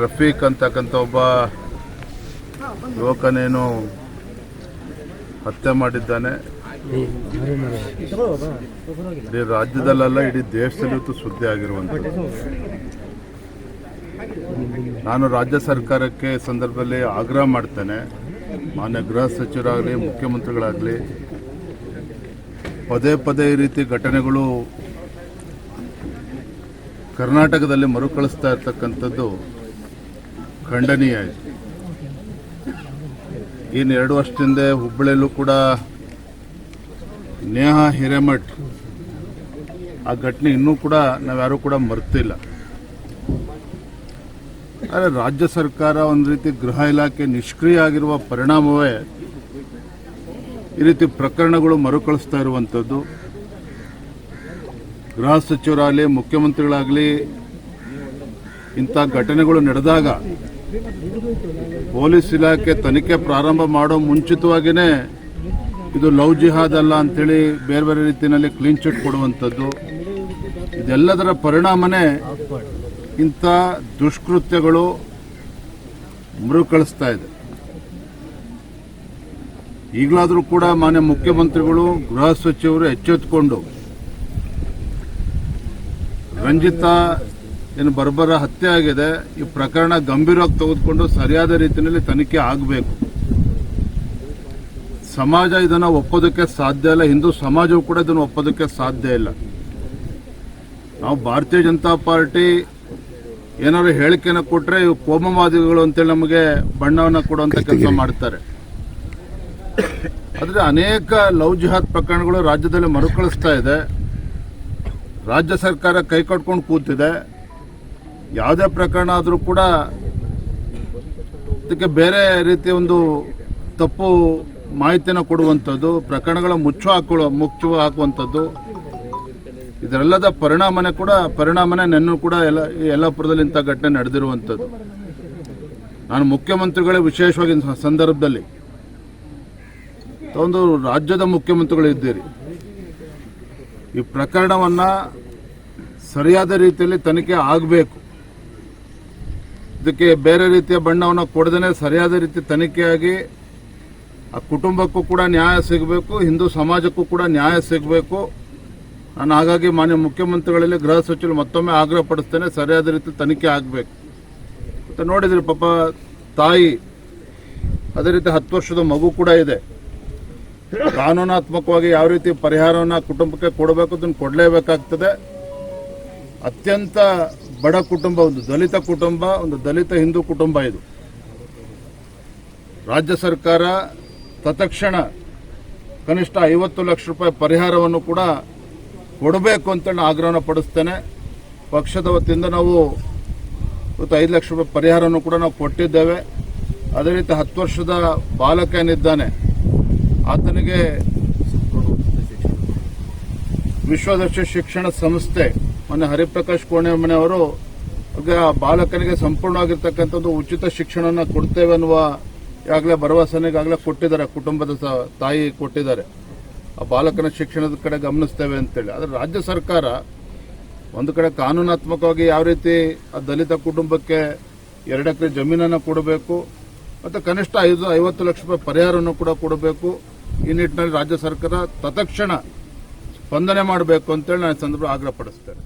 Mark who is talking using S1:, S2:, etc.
S1: ರಫೀಕ್ ಅಂತಕ್ಕಂಥ ಒಬ್ಬ ಯುವಕನೇನು ಹತ್ಯೆ ಮಾಡಿದ್ದಾನೆ. ಇಡೀ ರಾಜ್ಯದಲ್ಲೆಲ್ಲ ಇಡೀ ದೇಶದಲ್ಲೂ ಸುದ್ದಿ ಆಗಿರುವಂಥದ್ದು. ನಾನು ರಾಜ್ಯ ಸರ್ಕಾರಕ್ಕೆ ಸಂದರ್ಭದಲ್ಲಿ ಆಗ್ರಹ ಮಾಡ್ತೇನೆ, ಮಾನ್ಯ ಗೃಹ ಸಚಿವರಾಗಲಿ ಮುಖ್ಯಮಂತ್ರಿಗಳಾಗಲಿ, ಪದೇ ಪದೇ ಈ ರೀತಿ ಘಟನೆಗಳು ಕರ್ನಾಟಕದಲ್ಲಿ ಮರುಕಳಿಸ್ತಾ ಇರ್ತಕ್ಕಂಥದ್ದು ಖಂಡನೀಯ. ಇನ್ನು 2 ವರ್ಷದಿಂದ ಹುಬ್ಬಳ್ಳಿಯಲ್ಲೂ ಕೂಡ ನೇಹಾ ಹಿರೇಮಠ್ ಆ ಘಟನೆ ಇನ್ನೂ ಕೂಡ ನಾವ್ಯಾರೂ ಕೂಡ ಮರ್ತಿಲ್ಲ. ಆದರೆ ರಾಜ್ಯ ಸರ್ಕಾರ ಒಂದು ರೀತಿ ಗೃಹ ಇಲಾಖೆ ನಿಷ್ಕ್ರಿಯ ಆಗಿರುವ ಪರಿಣಾಮವೇ ಈ ರೀತಿ ಪ್ರಕರಣಗಳು ಮರುಕಳಿಸ್ತಾ ಇರುವಂಥದ್ದು. ಗೃಹ ಸಚಿವರಾಗಲಿ ಮುಖ್ಯಮಂತ್ರಿಗಳಾಗಲಿ ಇಂಥ ಘಟನೆಗಳು ನಡೆದಾಗ ಪೊಲೀಸ್ ಇಲಾಖೆ ತನಿಖೆ ಪ್ರಾರಂಭ ಮಾಡೋ ಮುಂಚಿತವಾಗಿಯೇ ಇದು ಲವ್ ಜಿಹಾದ್ ಅಲ್ಲ ಅಂತೇಳಿ ಬೇರೆ ಬೇರೆ ರೀತಿಯಲ್ಲಿ ಕ್ಲೀನ್ ಚಿಟ್ ಕೊಡುವಂಥದ್ದು, ಇದೆಲ್ಲದರ ಪರಿಣಾಮನೇ ಇಂಥ ದುಷ್ಕೃತ್ಯಗಳು ಮರುಕಳಿಸ್ತಾ ಇದೆ. ಈಗಲಾದರೂ ಕೂಡ ಮಾನ್ಯ ಮುಖ್ಯಮಂತ್ರಿಗಳು ಗೃಹ ಸಚಿವರು ಎಚ್ಚೆತ್ತುಕೊಂಡು ರಂಜಿತಾ ಏನು ಬರ್ಬರ ಹತ್ಯೆ ಆಗಿದೆ, ಈ ಪ್ರಕರಣ ಗಂಭೀರವಾಗಿ ತೆಗೆದುಕೊಂಡು ಸರಿಯಾದ ರೀತಿಯಲ್ಲಿ ತನಿಖೆ ಆಗಬೇಕು. ಸಮಾಜ ಇದನ್ನು ಒಪ್ಪೋದಕ್ಕೆ ಸಾಧ್ಯ ಇಲ್ಲ, ಹಿಂದೂ ಸಮಾಜವು ಕೂಡ ಇದನ್ನು ಒಪ್ಪೋದಕ್ಕೆ ಸಾಧ್ಯ ಇಲ್ಲ. ನಾವು ಭಾರತೀಯ ಜನತಾ ಪಾರ್ಟಿ ಏನಾದ್ರು ಹೇಳಿಕೆಯನ್ನು ಕೊಟ್ಟರೆ ಇವು ಕೋಮವಾದಿಗಳು ಅಂತೇಳಿ ನಮಗೆ ಬಣ್ಣವನ್ನು ಕೊಡುವಂಥ ಕೆಲಸ ಮಾಡ್ತಾರೆ. ಆದರೆ ಅನೇಕ ಲವ್ ಜಿಹಾದ್ ಪ್ರಕರಣಗಳು ರಾಜ್ಯದಲ್ಲಿ ಮರುಕಳಿಸ್ತಾ ಇದೆ. ರಾಜ್ಯ ಸರ್ಕಾರ ಕೈ ಕಟ್ಕೊಂಡು ಕೂತಿದೆ. ಯಾವುದೇ ಪ್ರಕರಣ ಆದರೂ ಕೂಡ ಇದಕ್ಕೆ ಬೇರೆ ರೀತಿಯ ಒಂದು ತಪ್ಪು ಮಾಹಿತಿಯನ್ನು ಕೊಡುವಂಥದ್ದು, ಪ್ರಕರಣಗಳ ಮುಚ್ಚು ಹಾಕುವಂಥದ್ದು, ಇದರೆಲ್ಲದ ಪರಿಣಾಮನೇ ನೆನ್ನೂ ಕೂಡ ಯಲ್ಲಾಪುರದಲ್ಲಿ ಇಂಥ ಘಟನೆ ನಡೆದಿರುವಂಥದ್ದು. ನಾನು ಮುಖ್ಯಮಂತ್ರಿಗಳೇ ವಿಶೇಷವಾಗಿ ಸಂದರ್ಭದಲ್ಲಿ ಒಂದು ರಾಜ್ಯದ ಮುಖ್ಯಮಂತ್ರಿಗಳು ಇದ್ದೀರಿ, ಈ ಪ್ರಕರಣವನ್ನು ಸರಿಯಾದ ರೀತಿಯಲ್ಲಿ ತನಿಖೆ ಆಗಬೇಕು. ಇದಕ್ಕೆ ಬೇರೆ ರೀತಿಯ ಬಣ್ಣವನ್ನು ಕೊಡದೇ ಸರಿಯಾದ ರೀತಿ ತನಿಖೆಯಾಗಿ ಆ ಕುಟುಂಬಕ್ಕೂ ಕೂಡ ನ್ಯಾಯ ಸಿಗಬೇಕು, ಹಿಂದೂ ಸಮಾಜಕ್ಕೂ ಕೂಡ ನ್ಯಾಯ ಸಿಗಬೇಕು. ನಾನು ಹಾಗಾಗಿ ಮಾನ್ಯ ಮುಖ್ಯಮಂತ್ರಿಗಳಲ್ಲಿ ಗೃಹ ಸಚಿವರು ಮತ್ತೊಮ್ಮೆ ಆಗ್ರಹ ಪಡಿಸ್ತೇನೆ, ಸರಿಯಾದ ರೀತಿ ತನಿಖೆ ಆಗಬೇಕು. ಮತ್ತು ನೋಡಿದ್ರಿ ಪಾಪ ತಾಯಿ, ಅದೇ ರೀತಿ 10 ವರ್ಷದ ಮಗು ಕೂಡ ಇದೆ. ಕಾನೂನಾತ್ಮಕವಾಗಿ ಯಾವ ರೀತಿ ಪರಿಹಾರವನ್ನು ಕುಟುಂಬಕ್ಕೆ ಕೊಡಬೇಕು ಅದನ್ನು ಕೊಡಲೇಬೇಕಾಗ್ತದೆ. ಅತ್ಯಂತ ಬಡ ಕುಟುಂಬ, ಒಂದು ದಲಿತ ಕುಟುಂಬ, ಒಂದು ದಲಿತ ಹಿಂದೂ ಕುಟುಂಬ ಇದು. ರಾಜ್ಯ ಸರ್ಕಾರ ತತ್ಕ್ಷಣ ಕನಿಷ್ಠ 50 ಲಕ್ಷ ರೂಪಾಯಿ ಪರಿಹಾರವನ್ನು ಕೂಡ ಕೊಡಬೇಕು ಅಂತ ಆಗ್ರಹನ ಪಡಿಸ್ತೇನೆ. ಪಕ್ಷದ ವತಿಯಿಂದ ನಾವು ಇವತ್ತು 5 ಲಕ್ಷ ರೂಪಾಯಿ ಪರಿಹಾರವನ್ನು ಕೂಡ ನಾವು ಕೊಟ್ಟಿದ್ದೇವೆ. ಅದೇ ರೀತಿ 10 ವರ್ಷದ ಬಾಲಕ ಏನಿದ್ದಾನೆ ಆತನಿಗೆ ವಿಶ್ವದರ್ಶಿ ಶಿಕ್ಷಣ ಸಂಸ್ಥೆ ಮೊನ್ನೆ ಹರಿಪ್ರಕಾಶ್ ಕೋಣೆಮನೆಯವರು ಆ ಬಾಲಕನಿಗೆ ಸಂಪೂರ್ಣವಾಗಿರ್ತಕ್ಕಂಥದ್ದು ಉಚಿತ ಶಿಕ್ಷಣವನ್ನು ಕೊಡ್ತೇವೆ ಅನ್ನುವ ಈಗಾಗಲೇ ಭರವಸೆಗಾಗಲೇ ಕೊಟ್ಟಿದ್ದಾರೆ, ಕುಟುಂಬದ ತಾಯಿ ಕೊಟ್ಟಿದ್ದಾರೆ. ಆ ಬಾಲಕನ ಶಿಕ್ಷಣದ ಕಡೆ ಗಮನಿಸ್ತೇವೆ ಅಂತೇಳಿ. ಆದರೆ ರಾಜ್ಯ ಸರ್ಕಾರ ಒಂದು ಕಡೆ ಕಾನೂನಾತ್ಮಕವಾಗಿ ಯಾವ ರೀತಿ ಆ ದಲಿತ ಕುಟುಂಬಕ್ಕೆ 2 ಎಕರೆ ಜಮೀನನ್ನು ಕೊಡಬೇಕು ಮತ್ತು ಕನಿಷ್ಠ 50 ಲಕ್ಷ ರೂಪಾಯಿ ಪರಿಹಾರವನ್ನು ಕೂಡ ಕೊಡಬೇಕು. ಈ ನಿಟ್ಟಿನಲ್ಲಿ ರಾಜ್ಯ ಸರ್ಕಾರ ತತ್ಕ್ಷಣ ಸ್ಪಂದನೆ ಮಾಡಬೇಕು ಅಂತೇಳಿ ನಾನು ಸಂದರ್ಭ ಆಗ್ರಹ ಪಡಿಸ್ತೇನೆ.